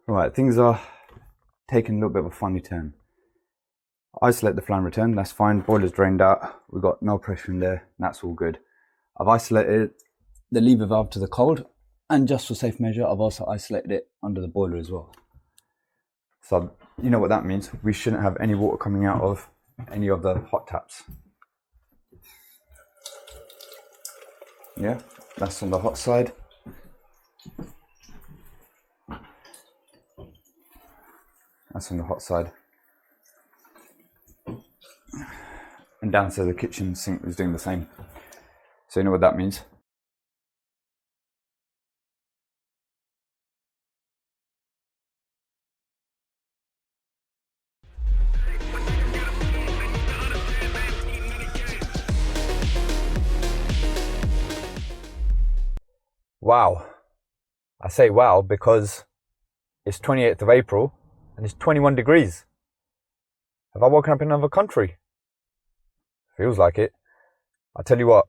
Right, things are taking a little bit of a funny turn. Isolate the fan return, that's fine. Boiler's drained out. We've got no pressure in there. That's all good. I've isolated the lever valve to the cold, and just for safe measure, I've also isolated it under the boiler as well. So you know what that means. We shouldn't have any water coming out of any of the hot taps. Yeah, that's on the hot side. That's on the hot side. And downstairs the kitchen sink is doing the same. So you know what that means. Wow. I say wow because it's 28th of April and it's 21 degrees. Have I woken up in another country? Feels like it. I tell you what,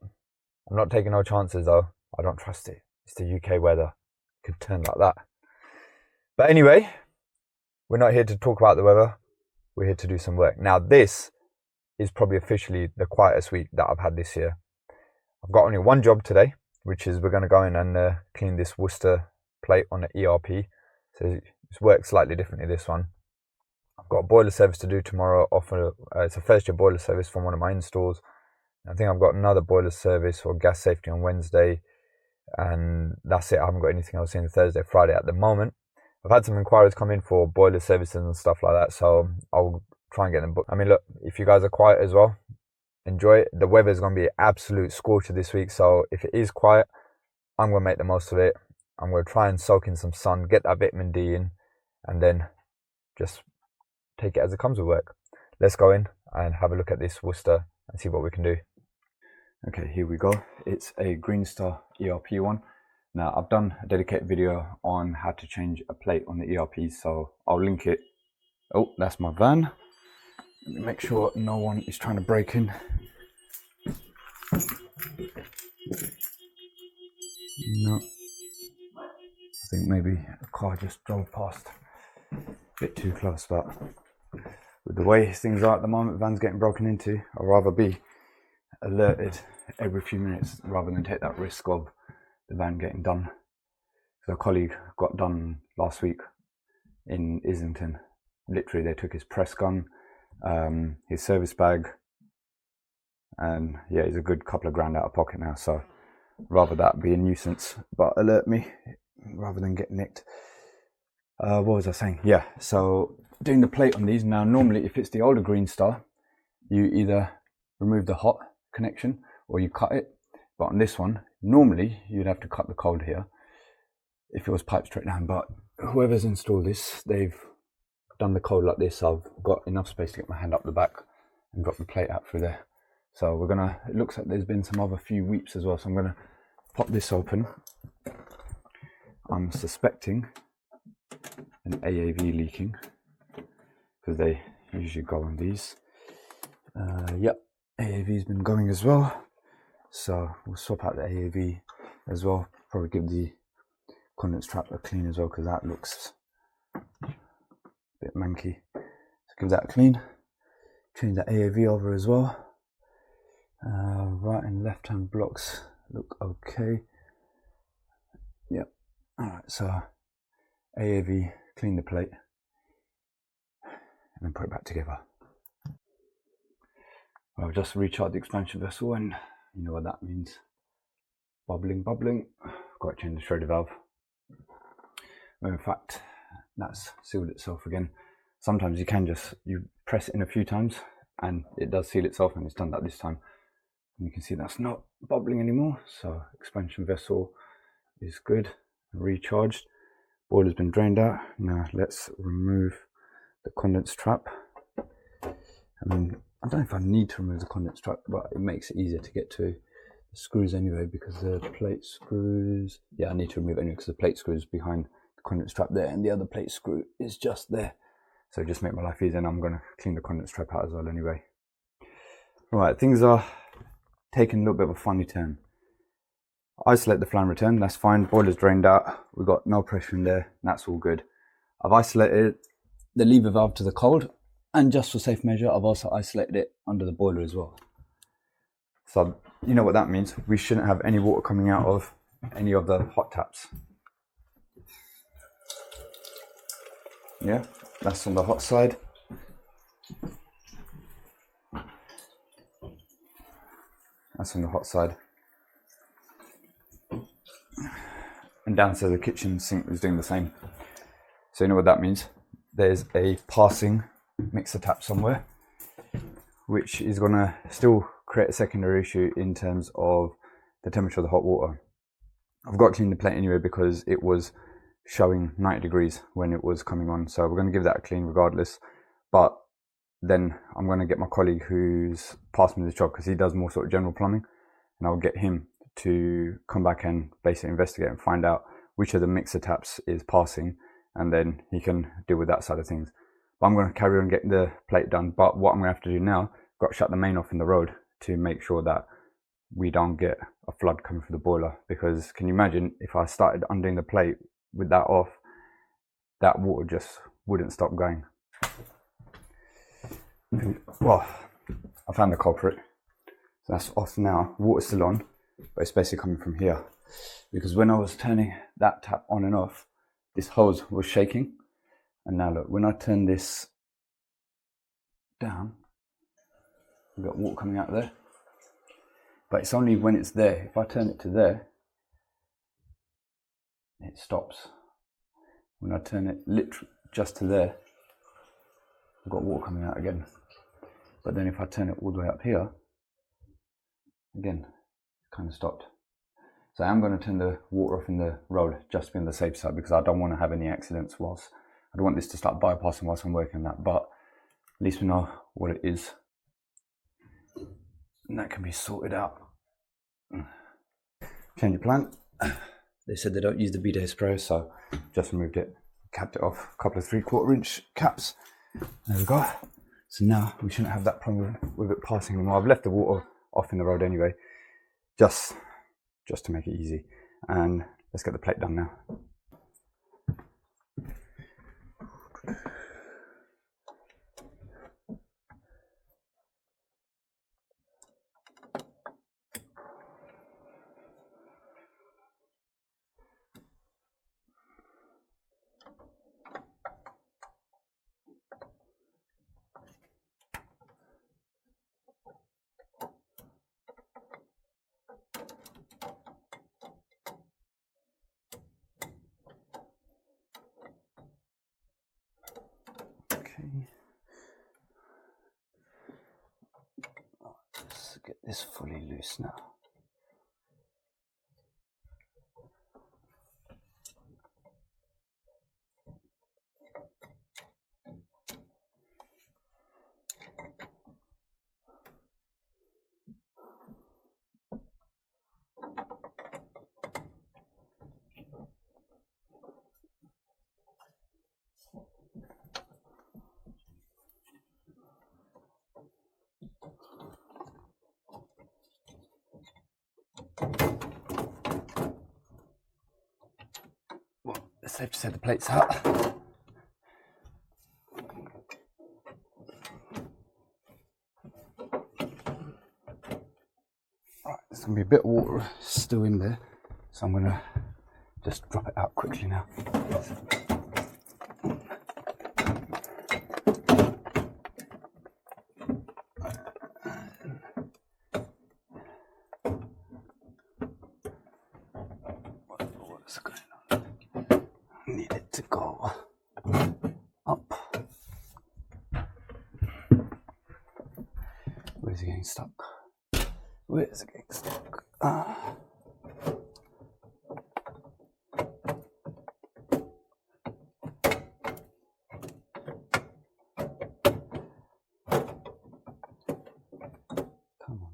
I'm not taking no chances though. I don't trust it. It's the UK weather. It could turn like that. But anyway, we're not here to talk about the weather. We're here to do some work. Now this is probably officially the quietest week that I've had this year. I've got only one job today, which is we're going to go in and clean this Worcester plate on the ERP. So it's worked slightly differently, this one. I've got a boiler service to do tomorrow. It's a first year boiler service from one of my installs. I think I've got another boiler service or gas safety on Wednesday, and that's it. I haven't got anything else in Thursday, Friday at the moment. I've had some inquiries come in for boiler services and stuff like that, so I'll try and get them booked. I mean, look, if you guys are quiet as well, enjoy it. The weather is going to be absolute scorcher this week, so if it is quiet, I'm going to make the most of it. I'm going to try and soak in some sun, get that vitamin D in, and then just take it as it comes with work. Let's go in and have a look at this Worcester and see what we can do. Okay, here we go. It's a Green Star ERP one. Now, I've done a dedicated video on how to change a plate on the ERP, so I'll link it. Oh, that's my van. Let me make sure no one is trying to break in. No. I think maybe a car just drove past. A bit too close, but with the way things are at the moment, van's getting broken into, I'd rather be alerted every few minutes rather than take that risk of the van getting done. So a colleague got done last week in Islington. Literally, they took his press gun, his service bag, and yeah, he's a good couple of grand out of pocket now. So rather that be a nuisance, but alert me rather than get nicked. What was I saying? Yeah, so doing the plate on these. Now, normally if it's the older Green Star, you either remove the hot connection or you cut it. But on this one, normally you'd have to cut the cold here if it was piped straight down. But whoever's installed this, they've done the cold like this. So I've got enough space to get my hand up the back and drop the plate out through there. So we're gonna, it looks like there's been some other few weeps as well. So I'm gonna pop this open. I'm suspecting an AAV leaking because they usually go on these. Yep, AAV's been going as well. So we'll swap out the AAV as well. Probably give the condense trap a clean as well because that looks a bit manky. So give that a clean. Change the AAV over as well. Right and left hand blocks look okay. Yep. Alright, so AAV, clean the plate, and then put it back together. I'll just recharge the expansion vessel, and you know what that means. Bubbling. Got to change the Schroeder valve. Well, in fact, that's sealed itself again. Sometimes you press it in a few times and it does seal itself, and it's done that this time. And you can see that's not bubbling anymore. So expansion vessel is good, recharged. Boiler's been drained out. Now let's remove the condense trap. I mean, I don't know if I need to remove the condense trap, but it makes it easier to get to the screws anyway, because the plate screws, yeah, I need to remove it anyway because the plate screw is behind the condense trap there and the other plate screw is just there. So just make my life easier, and I'm going to clean the condense trap out as well anyway. Right, things are taking a little bit of a funny turn. Isolate the fan return, that's fine. Boiler's drained out. We've got no pressure in there, that's all good. I've isolated the lever valve to the cold, and just for safe measure, I've also isolated it under the boiler as well. So you know what that means. We shouldn't have any water coming out of any of the hot taps. Yeah, that's on the hot side. That's on the hot side. And downstairs the kitchen sink is doing the same. So you know what that means. There's a passing mixer tap somewhere, which is gonna still create a secondary issue in terms of the temperature of the hot water. I've got to clean the plate anyway because it was showing 90 degrees when it was coming on. So we're gonna give that a clean regardless. But then I'm gonna get my colleague who's passed me this job, because he does more sort of general plumbing, and I'll get him to come back and basically investigate and find out which of the mixer taps is passing, and then he can deal with that side of things. But I'm going to carry on getting the plate done. But what I'm going to have to do now, got to shut the main off in the road to make sure that we don't get a flood coming through the boiler. Because can you imagine if I started undoing the plate with that off, that water just wouldn't stop going. Well, I found the culprit. So that's off now. Water's still on, but it's basically coming from here. Because when I was turning that tap on and off, this hose was shaking. And now look, when I turn this down, we've got water coming out of there. But it's only when it's there. If I turn it to there, it stops. When I turn it literally just to there, I've got water coming out again. But then if I turn it all the way up here, again, it kind of stopped. So I'm going to turn the water off in the road just to be on the safe side, because I don't want to have any accidents whilst, I don't want this to start bypassing whilst I'm working on that. But at least we know what it is, and that can be sorted out. Change of plan. They said they don't use the bidet spray, so just removed it, capped it off, a couple of 3/4 inch caps. There we go. So now we shouldn't have that problem with it passing anymore. I've left the water off in the road anyway, just to make it easy. And let's get the plate done now. Let's get this fully loose now. Well, it's safe to say the plate's out. Right, there's going to be a bit of water still in there, so I'm going to just drop it out quickly now. What's going on? I need it to go up. Where's it getting stuck? Where's it getting stuck? Come on.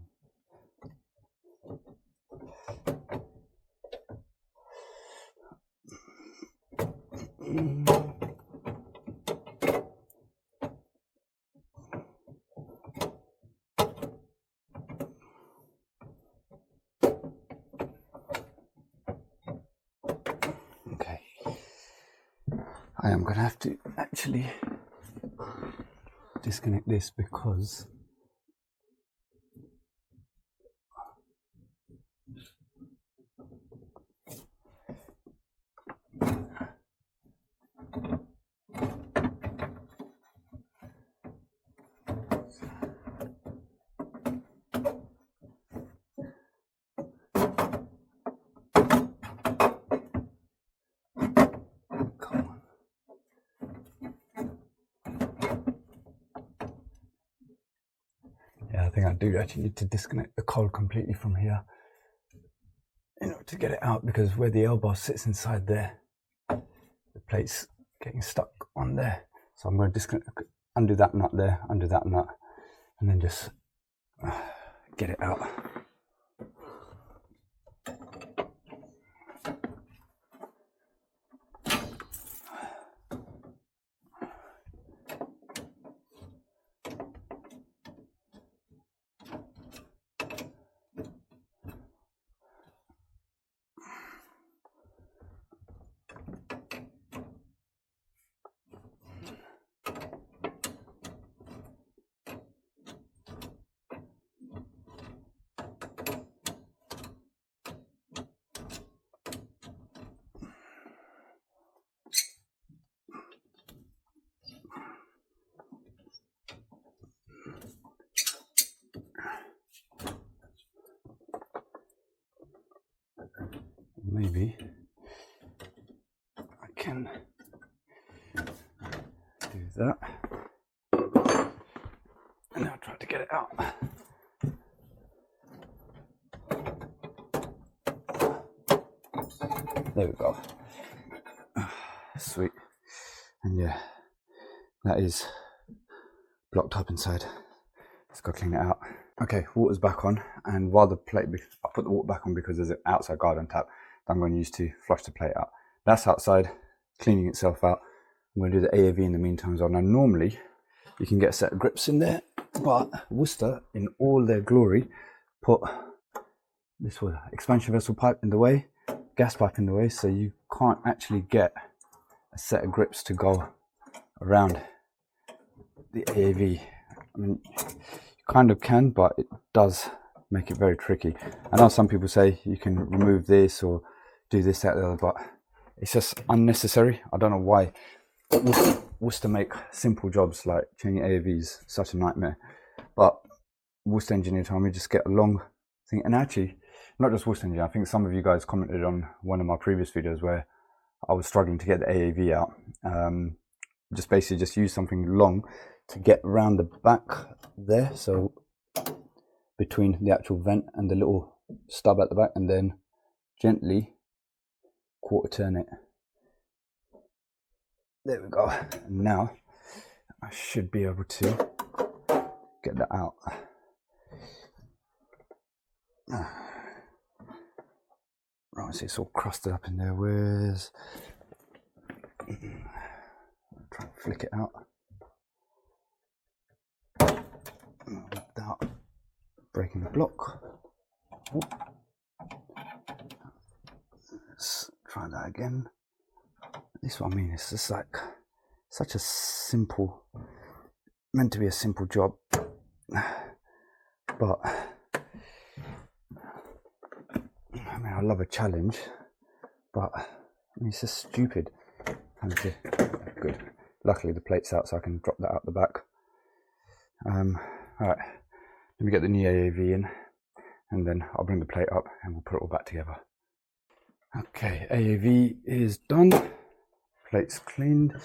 I I am going to have to actually disconnect this because I think I do actually need to disconnect the coil completely from here in order to get it out, because where the elbow sits inside there, the plate's getting stuck on there. So I'm going to disconnect, undo that nut there, undo that nut, and then just get it out. Maybe I can do that, and I'll try to get it out. There we go. Sweet. And yeah, that is blocked up inside. Let's go clean it out. Okay, water's back on, and while the plate, I put the water back on because there's an outside garden tap that I'm going to use to flush the plate out. That's outside, cleaning itself out. I'm going to do the AAV in the meantime as well. Now normally you can get a set of grips in there, but Worcester in all their glory put this expansion vessel pipe in the way, gas pipe in the way, so you can't actually get a set of grips to go around the AAV. I mean, you kind of can, but it does make it very tricky. I know some people say you can remove this or do this, that, the other, but it's just unnecessary. I don't know why Worcester make simple jobs like changing AAVs such a nightmare. But Worcester engineer told me just get a long thing. And actually, not just Worcester engineer, I think some of you guys commented on one of my previous videos where I was struggling to get the AAV out. Just basically just use something long to get around the back there, so between the actual vent and the little stub at the back, and then gently quarter turn it. There we go. And now I should be able to get that out. Right, so it's all crusted up in there. Where's... try and flick it out without breaking the block. Let's try that again. This is what I mean, it's just like such a simple, meant to be a simple job, but I mean, I love a challenge, but I mean, it's just stupid. Good. Luckily the plate's out, so I can drop that out the back. Alright, let me get the new AAV in, and then I'll bring the plate up and we'll put it all back together. Okay, AAV is done, plate's cleaned,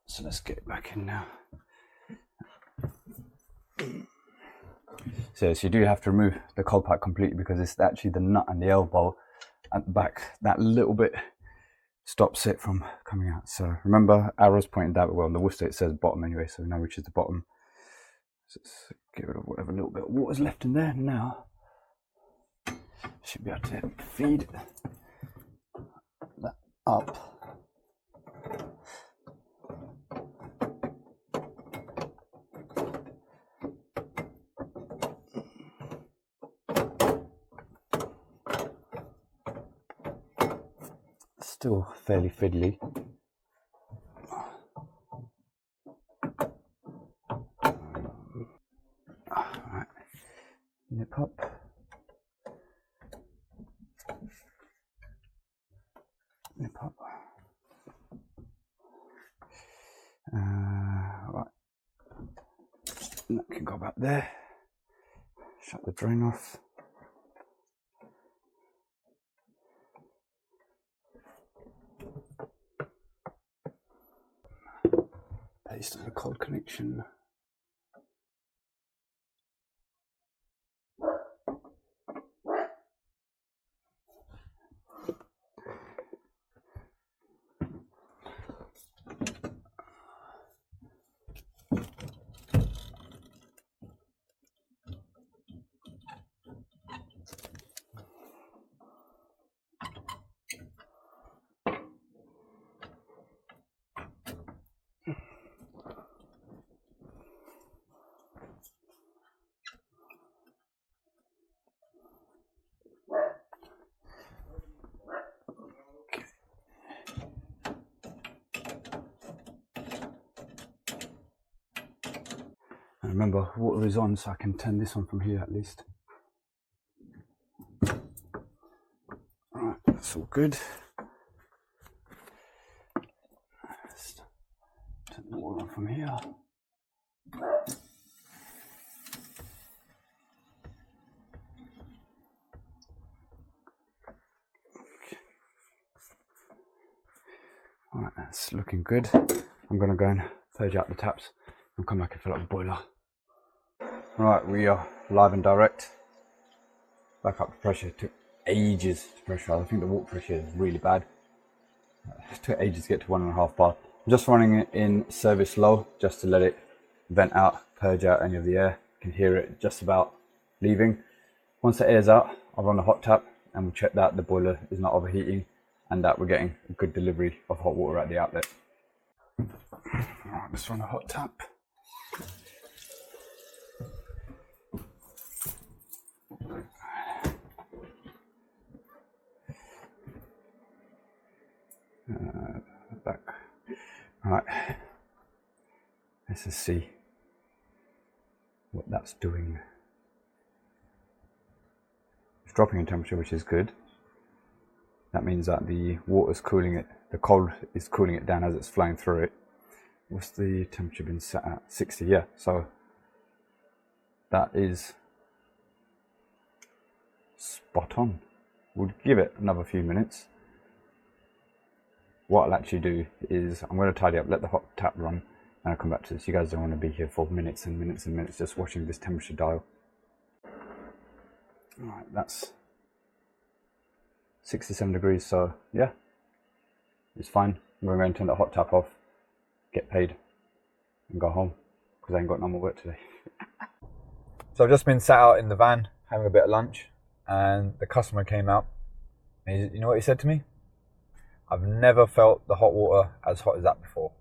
so let's get it back in now. So you do have to remove the cold pack completely, because it's actually the nut and the elbow at the back, that little bit stops it from coming out. So remember, arrows pointing that way. Well, on the Worcester it says bottom anyway, so we know which is the bottom. So let's get rid of whatever little bit of water's left in there. Now should be able to feed that up. Still fairly fiddly. nip up. Nip up. Right. And that can go back there. Shut the drain off. Paste on the cold connection. And remember, water is on, so I can turn this on from here at least. Alright, that's all good. Let's turn the water on from here. Alright, that's looking good. I'm going to go and purge out the taps and come back and fill up the boiler. Right, we are live and direct. Back up the pressure. It took ages to pressurize. I think the water pressure is really bad. It took ages to get to 1.5 bar. I'm just running it in service low just to let it vent out, purge out any of the air. You can hear it just about leaving. Once the air's out, I'll run a hot tap and we'll check that the boiler is not overheating and that we're getting a good delivery of hot water at the outlet. Alright, let's run a hot tap. Back. Right, let's just see what that's doing. It's dropping in temperature, which is good. That means that the water's cooling it, the cold is cooling it down as it's flowing through it. What's the temperature been set at? 60, yeah. So that is spot on. We'll give it another few minutes. What I'll actually do is I'm going to tidy up, let the hot tap run, and I'll come back to this. You guys don't want to be here for minutes and minutes and minutes just watching this temperature dial. Alright, that's 67 degrees, so yeah, it's fine. I'm going to turn the hot tap off, get paid, and go home, because I ain't got no more work today. So I've just been sat out in the van, having a bit of lunch, and the customer came out, and you know what he said to me? I've never felt the hot water as hot as that before.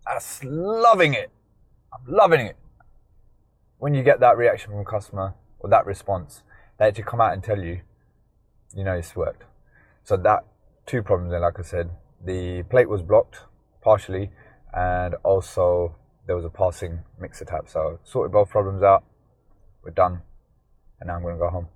That's loving it. I'm loving it. When you get that reaction from a customer or that response, they actually come out and tell you, you know, it's worked. So that two problems there, like I said, the plate was blocked partially, and also there was a passing mixer tap. So sorted both problems out. We're done, and now I'm going to go home.